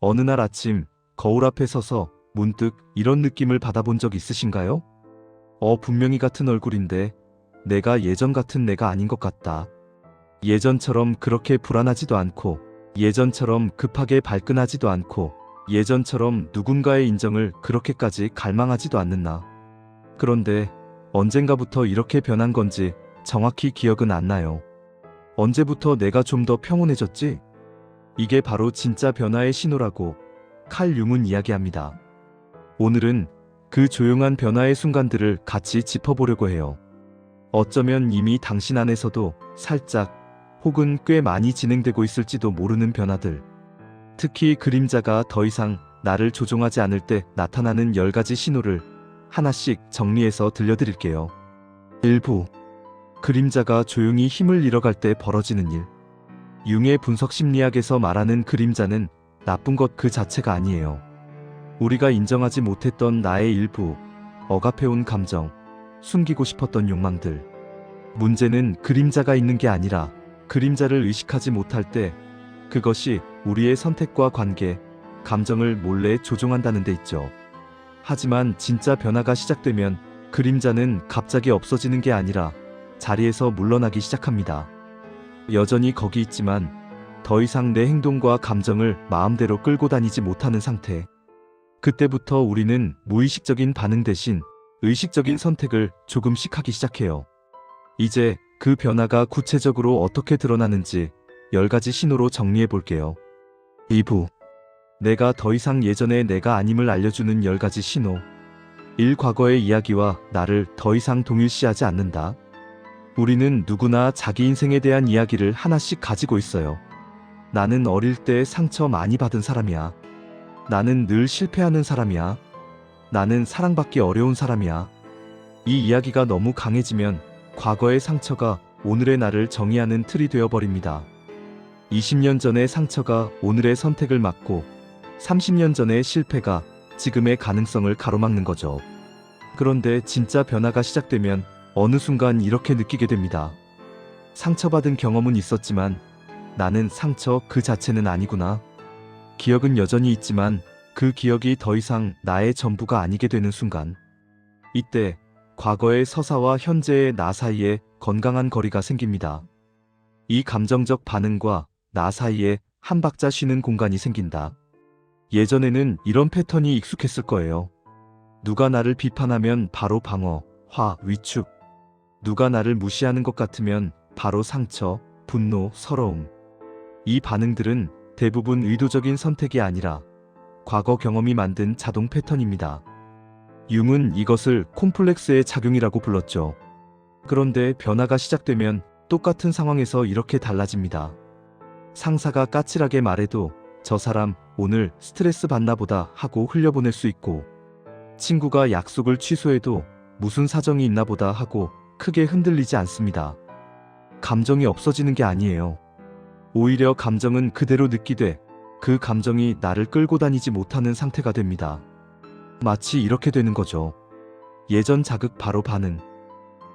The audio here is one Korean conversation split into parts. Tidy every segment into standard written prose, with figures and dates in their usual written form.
어느 날 아침 거울 앞에 서서 문득 이런 느낌을 받아본 적 있으신가요? 분명히 같은 얼굴인데 내가 예전 같은 내가 아닌 것 같다. 예전처럼 그렇게 불안하지도 않고, 예전처럼 급하게 발끈하지도 않고, 예전처럼 누군가의 인정을 그렇게까지 갈망하지도 않는 나. 그런데 언젠가부터 이렇게 변한 건지 정확히 기억은 안 나요. 언제부터 내가 좀 더 평온해졌지? 이게 바로 진짜 변화의 신호라고 칼 융은 이야기합니다. 오늘은 그 조용한 변화의 순간들을 같이 짚어보려고 해요. 어쩌면 이미 당신 안에서도 살짝 혹은 꽤 많이 진행되고 있을지도 모르는 변화들. 특히 그림자가 더 이상 나를 조종하지 않을 때 나타나는 10가지 신호를 하나씩 정리해서 들려드릴게요. 일부, 그림자가 조용히 힘을 잃어갈 때 벌어지는 일. 융의 분석 심리학에서 말하는 그림자는 나쁜 것 그 자체가 아니에요. 우리가 인정하지 못했던 나의 일부, 억압해온 감정, 숨기고 싶었던 욕망들. 문제는 그림자가 있는 게 아니라 그림자를 의식하지 못할 때 그것이 우리의 선택과 관계, 감정을 몰래 조종한다는 데 있죠. 하지만 진짜 변화가 시작되면 그림자는 갑자기 없어지는 게 아니라 자리에서 물러나기 시작합니다. 여전히 거기 있지만 더 이상 내 행동과 감정을 마음대로 끌고 다니지 못하는 상태. 그때부터 우리는 무의식적인 반응 대신 의식적인 선택을 조금씩 하기 시작해요. 이제 그 변화가 구체적으로 어떻게 드러나는지 10가지 신호로 정리해 볼게요. 2부. 내가 더 이상 예전의 내가 아님을 알려주는 10가지 신호. 1. 과거의 이야기와 나를 더 이상 동일시하지 않는다. 우리는 누구나 자기 인생에 대한 이야기를 하나씩 가지고 있어요. 나는 어릴 때 상처 많이 받은 사람이야. 나는 늘 실패하는 사람이야. 나는 사랑받기 어려운 사람이야. 이 이야기가 너무 강해지면 과거의 상처가 오늘의 나를 정의하는 틀이 되어버립니다. 20년 전의 상처가 오늘의 선택을 막고 30년 전의 실패가 지금의 가능성을 가로막는 거죠. 그런데 진짜 변화가 시작되면 어느 순간 이렇게 느끼게 됩니다. 상처받은 경험은 있었지만 나는 상처 그 자체는 아니구나. 기억은 여전히 있지만 그 기억이 더 이상 나의 전부가 아니게 되는 순간. 이때 과거의 서사와 현재의 나 사이에 건강한 거리가 생깁니다. 이 감정적 반응과 나 사이에 한 박자 쉬는 공간이 생긴다. 예전에는 이런 패턴이 익숙했을 거예요. 누가 나를 비판하면 바로 방어, 화, 위축. 누가 나를 무시하는 것 같으면 바로 상처, 분노, 서러움. 이 반응들은 대부분 의도적인 선택이 아니라 과거 경험이 만든 자동 패턴입니다. 융은 이것을 콤플렉스의 작용이라고 불렀죠. 그런데 변화가 시작되면 똑같은 상황에서 이렇게 달라집니다. 상사가 까칠하게 말해도 저 사람 오늘 스트레스 받나 보다 하고 흘려보낼 수 있고, 친구가 약속을 취소해도 무슨 사정이 있나 보다 하고 크게 흔들리지 않습니다. 감정이 없어지는 게 아니에요. 오히려 감정은 그대로 느끼되 그 감정이 나를 끌고 다니지 못하는 상태가 됩니다. 마치 이렇게 되는 거죠. 예전 자극 바로 반응.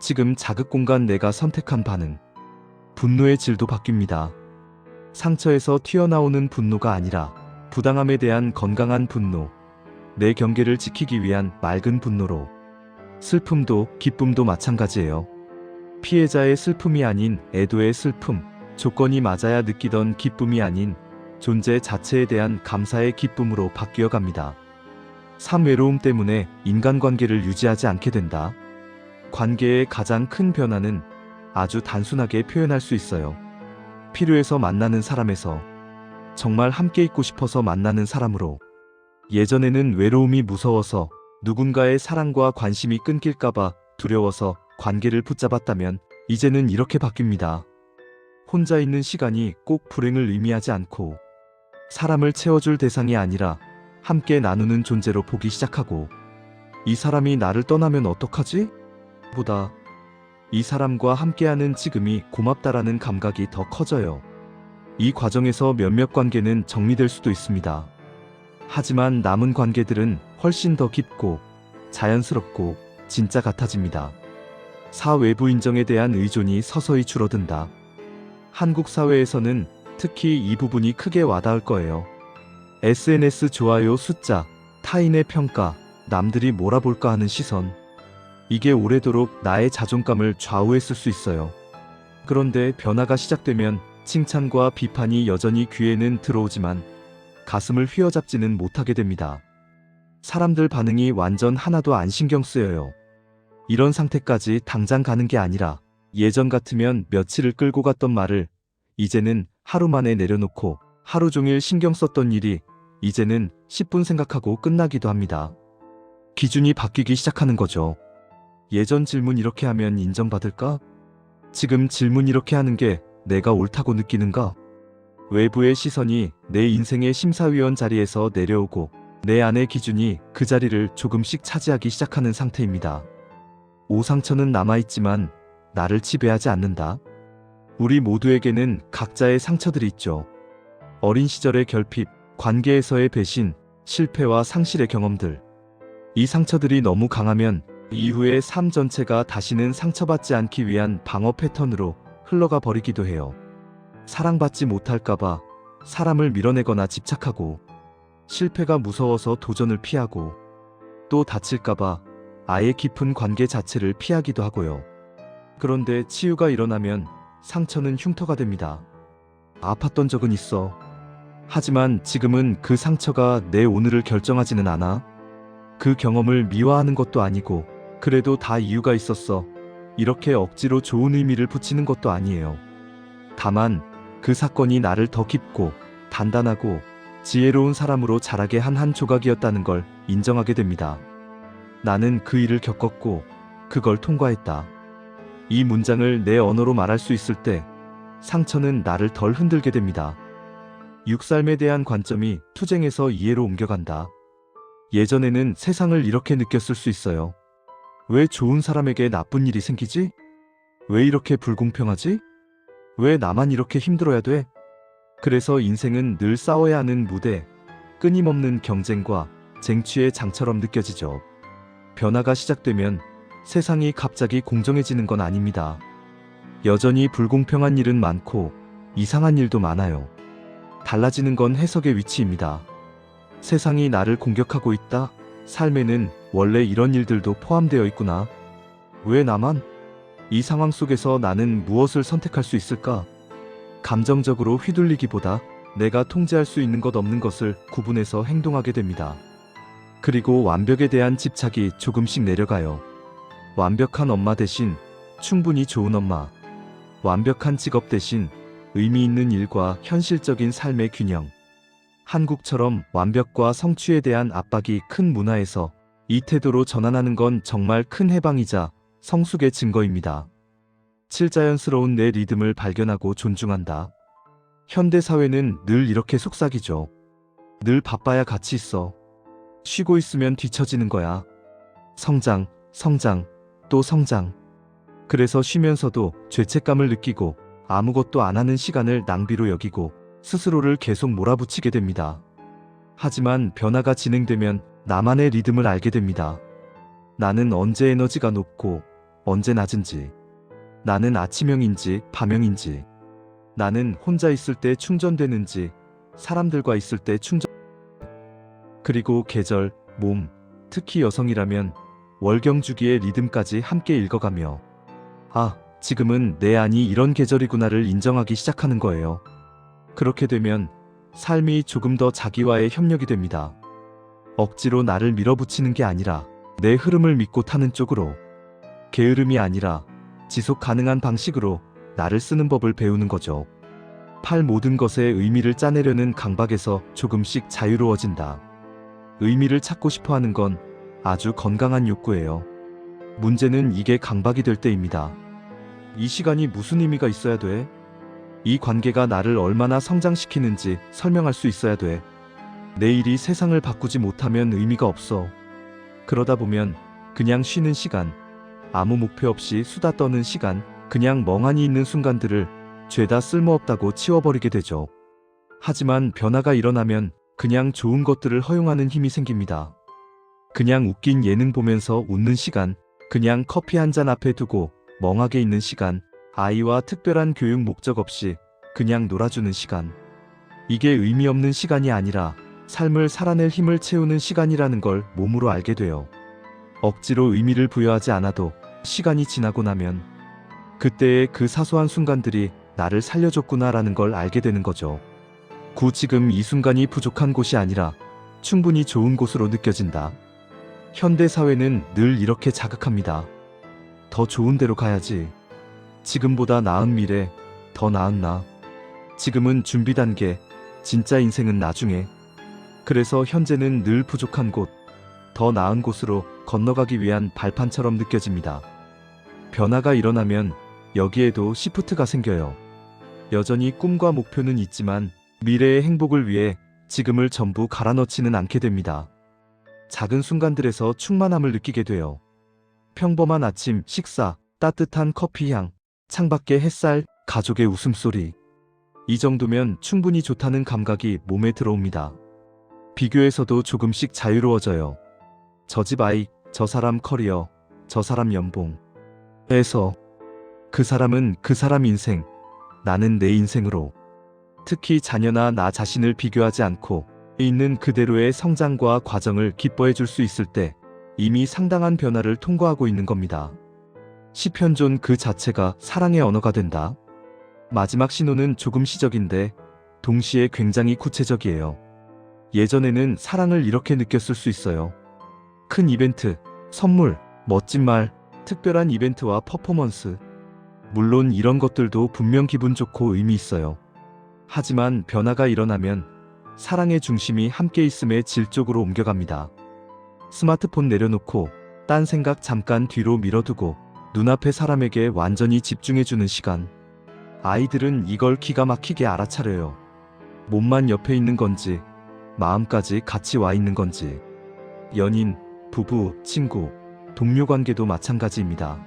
지금 자극 공간 내가 선택한 반응. 분노의 질도 바뀝니다. 상처에서 튀어나오는 분노가 아니라 부당함에 대한 건강한 분노. 내 경계를 지키기 위한 맑은 분노로. 슬픔도 기쁨도 마찬가지예요. 피해자의 슬픔이 아닌 애도의 슬픔, 조건이 맞아야 느끼던 기쁨이 아닌 존재 자체에 대한 감사의 기쁨으로 바뀌어 갑니다. 삶 외로움 때문에 인간관계를 유지하지 않게 된다. 관계의 가장 큰 변화는 아주 단순하게 표현할 수 있어요. 필요해서 만나는 사람에서, 정말 함께 있고 싶어서 만나는 사람으로. 예전에는 외로움이 무서워서 누군가의 사랑과 관심이 끊길까봐 두려워서 관계를 붙잡았다면 이제는 이렇게 바뀝니다. 혼자 있는 시간이 꼭 불행을 의미하지 않고 사람을 채워줄 대상이 아니라 함께 나누는 존재로 보기 시작하고, 이 사람이 나를 떠나면 어떡하지? 보다 이 사람과 함께하는 지금이 고맙다라는 감각이 더 커져요. 이 과정에서 몇몇 관계는 정리될 수도 있습니다. 하지만 남은 관계들은 훨씬 더 깊고 자연스럽고 진짜 같아집니다. 사외부 인정에 대한 의존이 서서히 줄어든다. 한국 사회에서는 특히 이 부분이 크게 와닿을 거예요. SNS 좋아요 숫자, 타인의 평가, 남들이 뭐라 볼까 하는 시선. 이게 오래도록 나의 자존감을 좌우했을 수 있어요. 그런데 변화가 시작되면 칭찬과 비판이 여전히 귀에는 들어오지만 가슴을 휘어잡지는 못하게 됩니다. 사람들 반응이 완전 하나도 안 신경 쓰여요. 이런 상태까지 당장 가는 게 아니라 예전 같으면 며칠을 끌고 갔던 말을 이제는 하루 만에 내려놓고 하루 종일 신경 썼던 일이 이제는 10분 생각하고 끝나기도 합니다. 기준이 바뀌기 시작하는 거죠. 예전 질문 이렇게 하면 인정받을까? 지금 질문 이렇게 하는 게 내가 옳다고 느끼는가? 외부의 시선이 내 인생의 심사위원 자리에서 내려오고 내 안의 기준이 그 자리를 조금씩 차지하기 시작하는 상태입니다. 오상처는 남아있지만 나를 지배하지 않는다. 우리 모두에게는 각자의 상처들이 있죠. 어린 시절의 결핍, 관계에서의 배신, 실패와 상실의 경험들. 이 상처들이 너무 강하면 이후의 삶 전체가 다시는 상처받지 않기 위한 방어 패턴으로 흘러가 버리기도 해요. 사랑받지 못할까봐 사람을 밀어내거나 집착하고, 실패가 무서워서 도전을 피하고, 또 다칠까봐 아예 깊은 관계 자체를 피하기도 하고요. 그런데 치유가 일어나면 상처는 흉터가 됩니다. 아팠던 적은 있어. 하지만 지금은 그 상처가 내 오늘을 결정하지는 않아. 그 경험을 미화하는 것도 아니고 그래도 다 이유가 있었어. 이렇게 억지로 좋은 의미를 붙이는 것도 아니에요. 다만 그 사건이 나를 더 깊고 단단하고 지혜로운 사람으로 자라게 한 한 조각이었다는 걸 인정하게 됩니다. 나는 그 일을 겪었고 그걸 통과했다. 이 문장을 내 언어로 말할 수 있을 때 상처는 나를 덜 흔들게 됩니다. 육삶에 대한 관점이 투쟁에서 이해로 옮겨간다. 예전에는 세상을 이렇게 느꼈을 수 있어요. 왜 좋은 사람에게 나쁜 일이 생기지? 왜 이렇게 불공평하지? 왜 나만 이렇게 힘들어야 돼? 그래서 인생은 늘 싸워야 하는 무대, 끊임없는 경쟁과 쟁취의 장처럼 느껴지죠. 변화가 시작되면 세상이 갑자기 공정해지는 건 아닙니다. 여전히 불공평한 일은 많고 이상한 일도 많아요. 달라지는 건 해석의 위치입니다. 세상이 나를 공격하고 있다. 삶에는 원래 이런 일들도 포함되어 있구나. 왜 나만? 이 상황 속에서 나는 무엇을 선택할 수 있을까? 감정적으로 휘둘리기보다 내가 통제할 수 있는 것 없는 것을 구분해서 행동하게 됩니다. 그리고 완벽에 대한 집착이 조금씩 내려가요. 완벽한 엄마 대신 충분히 좋은 엄마. 완벽한 직업 대신 의미 있는 일과 현실적인 삶의 균형. 한국처럼 완벽과 성취에 대한 압박이 큰 문화에서 이 태도로 전환하는 건 정말 큰 해방이자 성숙의 증거입니다. 칠자연스러운 내 리듬을 발견하고 존중한다. 현대 사회는 늘 이렇게 속삭이죠. 늘 바빠야 가치 있어. 쉬고 있으면 뒤처지는 거야. 성장, 성장, 또 성장. 그래서 쉬면서도 죄책감을 느끼고 아무것도 안 하는 시간을 낭비로 여기고 스스로를 계속 몰아붙이게 됩니다. 하지만 변화가 진행되면 나만의 리듬을 알게 됩니다. 나는 언제 에너지가 높고 언제 낮은지. 나는 아침형인지 밤형인지. 나는 혼자 있을 때 충전되는지 사람들과 있을 때 충전. 그리고 계절, 몸, 특히 여성이라면 월경주기의 리듬까지 함께 읽어가며 아, 지금은 내 안이 이런 계절이구나를 인정하기 시작하는 거예요. 그렇게 되면 삶이 조금 더 자기와의 협력이 됩니다. 억지로 나를 밀어붙이는 게 아니라 내 흐름을 믿고 타는 쪽으로, 게으름이 아니라 지속 가능한 방식으로 나를 쓰는 법을 배우는 거죠. 팔 모든 것에 의미를 짜내려는 강박에서 조금씩 자유로워진다. 의미를 찾고 싶어 하는 건 아주 건강한 욕구예요. 문제는 이게 강박이 될 때입니다. 이 시간이 무슨 의미가 있어야 돼? 이 관계가 나를 얼마나 성장시키는지 설명할 수 있어야 돼. 내일이 세상을 바꾸지 못하면 의미가 없어. 그러다 보면 그냥 쉬는 시간, 아무 목표 없이 수다 떠는 시간, 그냥 멍하니 있는 순간들을 죄다 쓸모없다고 치워버리게 되죠. 하지만 변화가 일어나면 그냥 좋은 것들을 허용하는 힘이 생깁니다. 그냥 웃긴 예능 보면서 웃는 시간, 그냥 커피 한 잔 앞에 두고 멍하게 있는 시간, 아이와 특별한 교육 목적 없이 그냥 놀아주는 시간. 이게 의미 없는 시간이 아니라 삶을 살아낼 힘을 채우는 시간이라는 걸 몸으로 알게 돼요. 억지로 의미를 부여하지 않아도 시간이 지나고 나면 그때의 그 사소한 순간들이 나를 살려줬구나라는 걸 알게 되는 거죠. 지금 이 순간이 부족한 곳이 아니라 충분히 좋은 곳으로 느껴진다. 현대 사회는 늘 이렇게 자극합니다. 더 좋은 데로 가야지. 지금보다 나은 미래, 더 나은 나. 지금은 준비 단계, 진짜 인생은 나중에. 그래서 현재는 늘 부족한 곳, 더 나은 곳으로 건너가기 위한 발판처럼 느껴집니다. 변화가 일어나면 여기에도 시프트가 생겨요. 여전히 꿈과 목표는 있지만 미래의 행복을 위해 지금을 전부 갈아넣지는 않게 됩니다. 작은 순간들에서 충만함을 느끼게 돼요. 평범한 아침 식사, 따뜻한 커피 향, 창밖의 햇살, 가족의 웃음소리. 이 정도면 충분히 좋다는 감각이 몸에 들어옵니다. 비교에서도 조금씩 자유로워져요. 저 집 아이, 저 사람 커리어, 저 사람 연봉. 에서 그 사람은 그 사람 인생, 나는 내 인생으로. 특히 자녀나 나 자신을 비교하지 않고 있는 그대로의 성장과 과정을 기뻐해 줄 수 있을 때 이미 상당한 변화를 통과하고 있는 겁니다. 시편존 그 자체가 사랑의 언어가 된다. 마지막 신호는 조금 시적인데 동시에 굉장히 구체적이에요. 예전에는 사랑을 이렇게 느꼈을 수 있어요. 큰 이벤트, 선물, 멋진 말, 특별한 이벤트와 퍼포먼스. 물론 이런 것들도 분명 기분 좋고 의미 있어요. 하지만 변화가 일어나면 사랑의 중심이 함께 있음의 질 쪽으로 옮겨갑니다. 스마트폰 내려놓고 딴 생각 잠깐 뒤로 밀어두고 눈앞의 사람에게 완전히 집중해주는 시간. 아이들은 이걸 기가 막히게 알아차려요. 몸만 옆에 있는 건지 마음까지 같이 와 있는 건지. 연인, 부부, 친구, 동료 관계도 마찬가지입니다.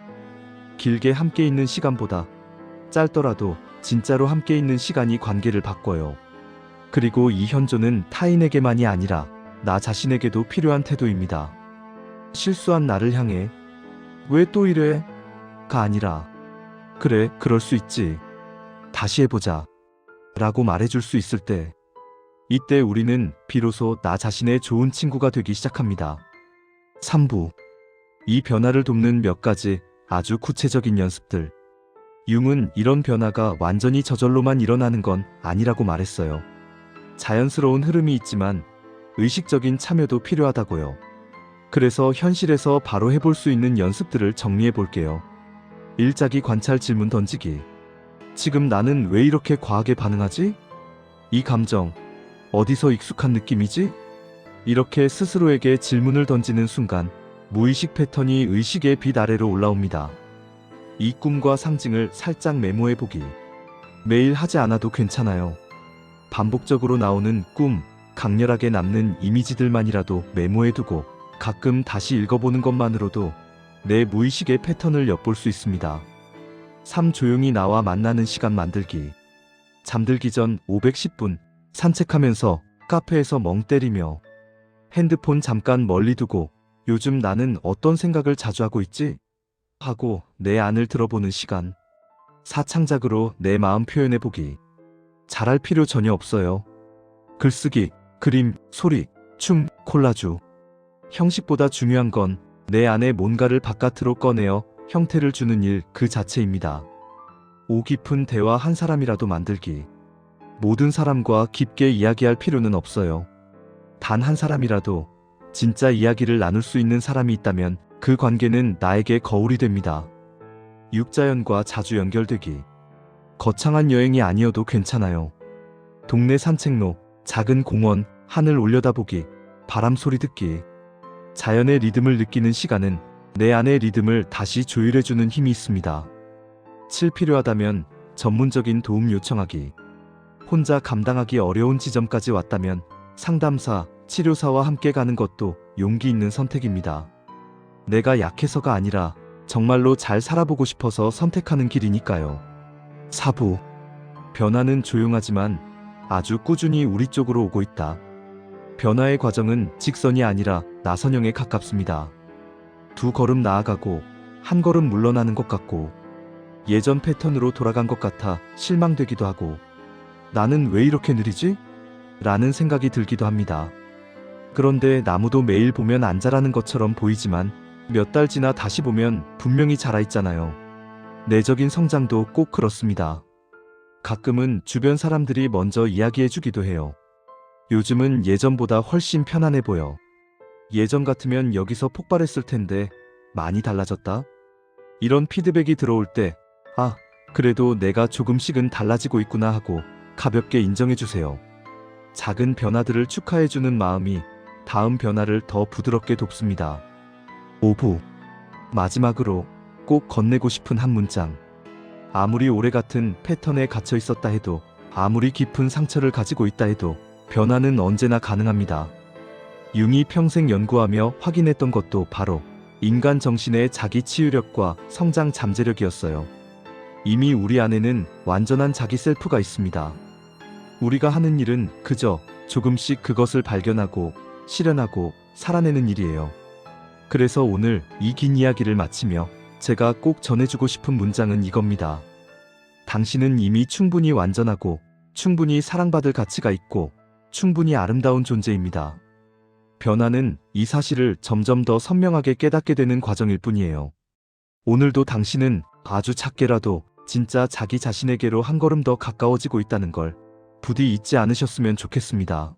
길게 함께 있는 시간보다 짧더라도 진짜로 함께 있는 시간이 관계를 바꿔요. 그리고 이 현존은 타인에게만이 아니라 나 자신에게도 필요한 태도입니다. 실수한 나를 향해 왜 또 이래? 가 아니라 그래, 그럴 수 있지. 다시 해보자. 라고 말해줄 수 있을 때, 이때 우리는 비로소 나 자신의 좋은 친구가 되기 시작합니다. 3부. 이 변화를 돕는 몇 가지 아주 구체적인 연습들. 융은 이런 변화가 완전히 저절로만 일어나는 건 아니라고 말했어요. 자연스러운 흐름이 있지만 의식적인 참여도 필요하다고요. 그래서 현실에서 바로 해볼 수 있는 연습들을 정리해 볼게요. 일자기 관찰 질문 던지기. 지금 나는 왜 이렇게 과하게 반응하지? 이 감정, 어디서 익숙한 느낌이지? 이렇게 스스로에게 질문을 던지는 순간 무의식 패턴이 의식의 빛 아래로 올라옵니다. 이 꿈과 상징을 살짝 메모해 보기. 매일 하지 않아도 괜찮아요. 반복적으로 나오는 꿈, 강렬하게 남는 이미지들만이라도 메모해 두고 가끔 다시 읽어보는 것만으로도 내 무의식의 패턴을 엿볼 수 있습니다. 3. 조용히 나와 만나는 시간 만들기. 잠들기 전 510분 산책하면서 카페에서 멍 때리며 핸드폰 잠깐 멀리 두고 요즘 나는 어떤 생각을 자주 하고 있지? 하고 내 안을 들어보는 시간. 4. 창작으로 내 마음 표현해보기. 잘할 필요 전혀 없어요. 글쓰기, 그림, 소리, 춤, 콜라주. 형식보다 중요한 건 내 안에 뭔가를 바깥으로 꺼내어 형태를 주는 일 그 자체입니다. 5. 깊은 대화 한 사람이라도 만들기. 모든 사람과 깊게 이야기할 필요는 없어요. 단 한 사람이라도 진짜 이야기를 나눌 수 있는 사람이 있다면 그 관계는 나에게 거울이 됩니다. 6. 자연과 자주 연결되기. 거창한 여행이 아니어도 괜찮아요. 동네 산책로, 작은 공원, 하늘 올려다보기, 바람 소리 듣기. 자연의 리듬을 느끼는 시간은 내 안의 리듬을 다시 조율해주는 힘이 있습니다. 7. 필요하다면 전문적인 도움 요청하기. 혼자 감당하기 어려운 지점까지 왔다면 상담사, 치료사와 함께 가는 것도 용기 있는 선택입니다. 내가 약해서가 아니라 정말로 잘 살아보고 싶어서 선택하는 길이니까요. 4부. 변화는 조용하지만 아주 꾸준히 우리 쪽으로 오고 있다. 변화의 과정은 직선이 아니라 나선형에 가깝습니다. 2 걸음 나아가고 1 걸음 물러나는 것 같고 예전 패턴으로 돌아간 것 같아 실망되기도 하고 나는 왜 이렇게 느리지? 라는 생각이 들기도 합니다. 그런데 나무도 매일 보면 안 자라는 것처럼 보이지만 몇 달 지나 다시 보면 분명히 자라 있잖아요. 내적인 성장도 꼭 그렇습니다. 가끔은 주변 사람들이 먼저 이야기해주기도 해요. 요즘은 예전보다 훨씬 편안해 보여. 예전 같으면 여기서 폭발했을 텐데 많이 달라졌다? 이런 피드백이 들어올 때, 아, 그래도 내가 조금씩은 달라지고 있구나 하고 가볍게 인정해주세요. 작은 변화들을 축하해주는 마음이 다음 변화를 더 부드럽게 돕습니다. 5부. 마지막으로 꼭 건네고 싶은 한 문장. 아무리 오래 같은 패턴에 갇혀 있었다 해도, 아무리 깊은 상처를 가지고 있다 해도 변화는 언제나 가능합니다. 융이 평생 연구하며 확인했던 것도 바로 인간 정신의 자기 치유력과 성장 잠재력이었어요. 이미 우리 안에는 완전한 자기 셀프가 있습니다. 우리가 하는 일은 그저 조금씩 그것을 발견하고 실현하고 살아내는 일이에요. 그래서 오늘 이 긴 이야기를 마치며 제가 꼭 전해주고 싶은 문장은 이겁니다. 당신은 이미 충분히 완전하고 충분히 사랑받을 가치가 있고 충분히 아름다운 존재입니다. 변화는 이 사실을 점점 더 선명하게 깨닫게 되는 과정일 뿐이에요. 오늘도 당신은 아주 작게라도 진짜 자기 자신에게로 한 걸음 더 가까워지고 있다는 걸 부디 잊지 않으셨으면 좋겠습니다.